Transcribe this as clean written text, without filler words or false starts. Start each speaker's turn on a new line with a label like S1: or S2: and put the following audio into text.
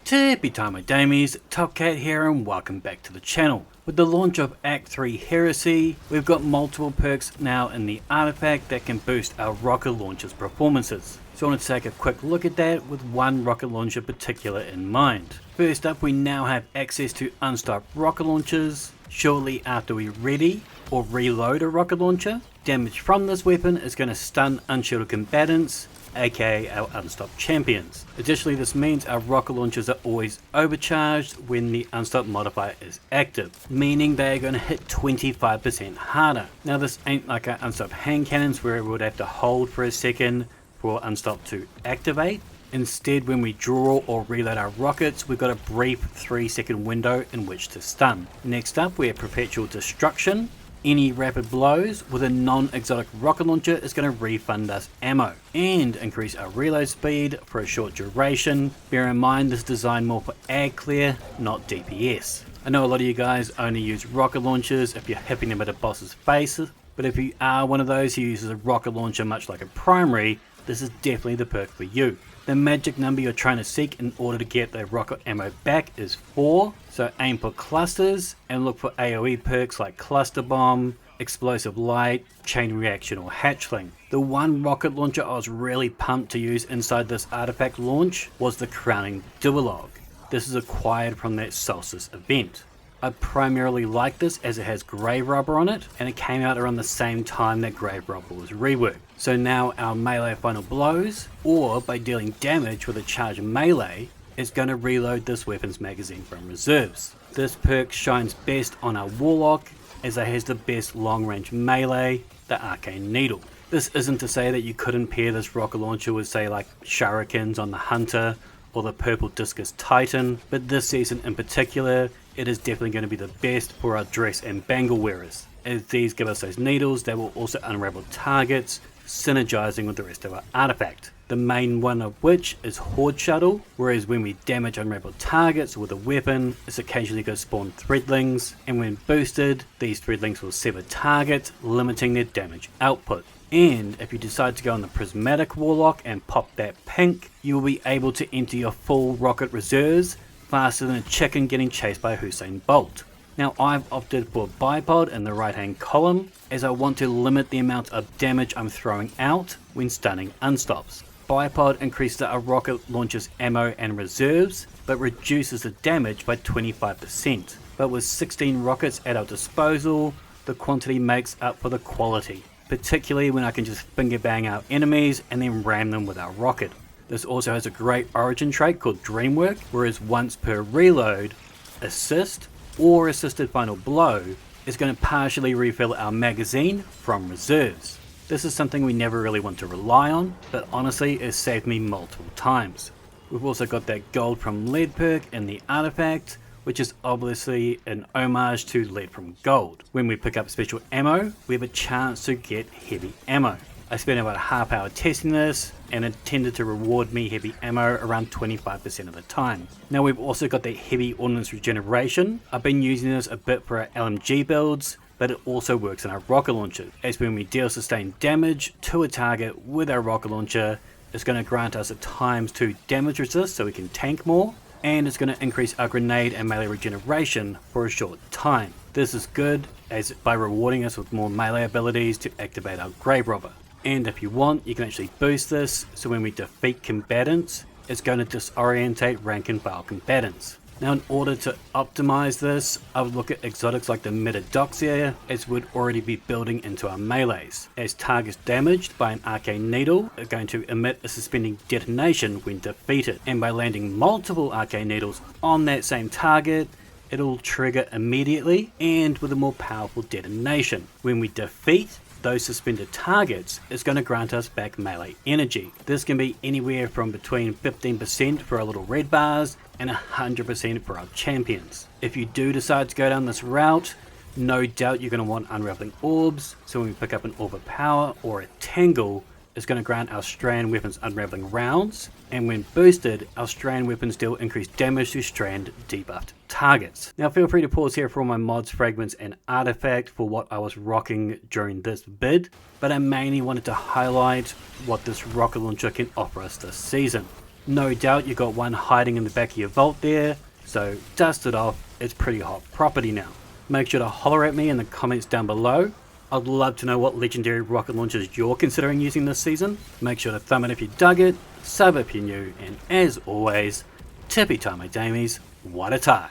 S1: Tippy time my damies, Topcat here and welcome back to the channel. With the launch of Act 3 Heresy, we've got multiple perks now in the artifact that can boost our rocket launcher's performances. So I want to take a quick look at that with one rocket launcher particular in mind. First up, we now have access to unstopped rocket launchers. Shortly after we ready or reload a rocket launcher, damage from this weapon is going to stun unshielded combatants, aka our unstopped champions. Additionally, this means our rocket launchers are always overcharged when the unstopped modifier is active, meaning they are going to hit 25% harder. Now this ain't like our unstopped hand cannons where we would have to hold for a second for unstopped to activate. Instead, when we draw or reload our rockets, we've got a brief 3-second window in which to stun. Next up, we have Perpetual Destruction. Any rapid blows with a non-exotic rocket launcher is going to refund us ammo and increase our reload speed for a short duration. Bear in mind this is designed more for ag clear, not DPS. I know a lot of you guys only use rocket launchers if you're hipping them at a boss's face, but if you are one of those who uses a rocket launcher much like a primary, this is definitely the perk for you. The magic number you're trying to seek in order to get the rocket ammo back is 4, so aim for clusters and look for AoE perks like Cluster Bomb, Explosive Light, Chain Reaction or Hatchling. The one rocket launcher I was really pumped to use inside this artifact launch was the Crowning Duologue. This is acquired from that Solstice event. I primarily like this as it has Grave Robber on it, and it came out around the same time that Grave Robber was reworked. So now our melee final blows, or by dealing damage with a charged melee, is going to reload this weapon's magazine from reserves. This perk shines best on our Warlock as it has the best long range melee, the Arcane Needle. This isn't to say that you couldn't pair this rocket launcher with say like Shurikens on the Hunter or the Purple Discus Titan, but this season in particular, it is definitely going to be the best for our dress and bangle wearers, as these give us those needles that will also unravel targets, synergizing with the rest of our artifact. The main one of which is Horde Shuttle, whereas when we damage unraveled targets with a weapon, it's occasionally going to spawn threadlings, and when boosted, these threadlings will sever targets, limiting their damage output. And if you decide to go on the Prismatic Warlock and pop that pink, you will be able to enter your full rocket reserves faster than a chicken getting chased by Usain Bolt. Now I've opted for Bipod in the right hand column as I want to limit the amount of damage I'm throwing out when stunning unstops. Bipod increases our rocket launcher's ammo and reserves but reduces the damage by 25%. But with 16 rockets at our disposal, the quantity makes up for the quality, particularly when I can just finger bang our enemies and then ram them with our rocket. This also has a great origin trait called Dreamwork, whereas once per reload, assist or assisted final blow is going to partially refill our magazine from reserves. This is something we never really want to rely on, but honestly it saved me multiple times. We've also got that gold from lead perk in the artifact, which is obviously an homage to lead from gold. When we pick up special ammo, we have a chance to get heavy ammo. I spent about a half hour testing this, and it tended to reward me heavy ammo around 25% of the time. Now we've also got that heavy ordnance regeneration. I've been using this a bit for our LMG builds, but it also works in our rocket launcher, as when we deal sustained damage to a target with our rocket launcher, it's going to grant us a ×2 damage resist so we can tank more, and it's going to increase our grenade and melee regeneration for a short time. This is good as by rewarding us with more melee abilities to activate our Grave Robber. And if you want, you can actually boost this, so when we defeat combatants, it's going to disorientate rank and file combatants. Now in order to optimize this, I would look at exotics like the Metadoxia, as would already be building into our melees. As targets damaged by an Arcane Needle are going to emit a suspending detonation when defeated, and by landing multiple Arcane Needles on that same target, it'll trigger immediately and with a more powerful detonation. When we defeat those suspended targets, it's going to grant us back melee energy. This can be anywhere from between 15% for our little red bars and 100% for our champions. If you do decide to go down this route, no doubt you're going to want unraveling orbs, so when we pick up an orb of power or a tangle, it's going to grant our Strand weapons unraveling rounds, and when boosted, our Strand weapons deal increased damage to Strand debuffed targets. Now feel free to pause here for all my mods, fragments and artifact for what I was rocking during this bid, but I mainly wanted to highlight what this rocket launcher can offer us this season. No doubt you got one hiding in the back of your vault there, so dust it off, it's pretty hot property now. Make sure to holler at me in the comments down below. I'd love to know what legendary rocket launchers you're considering using this season. Make sure to thumb it if you dug it, sub if you're new, and as always, tippy tie my damies, what a tie.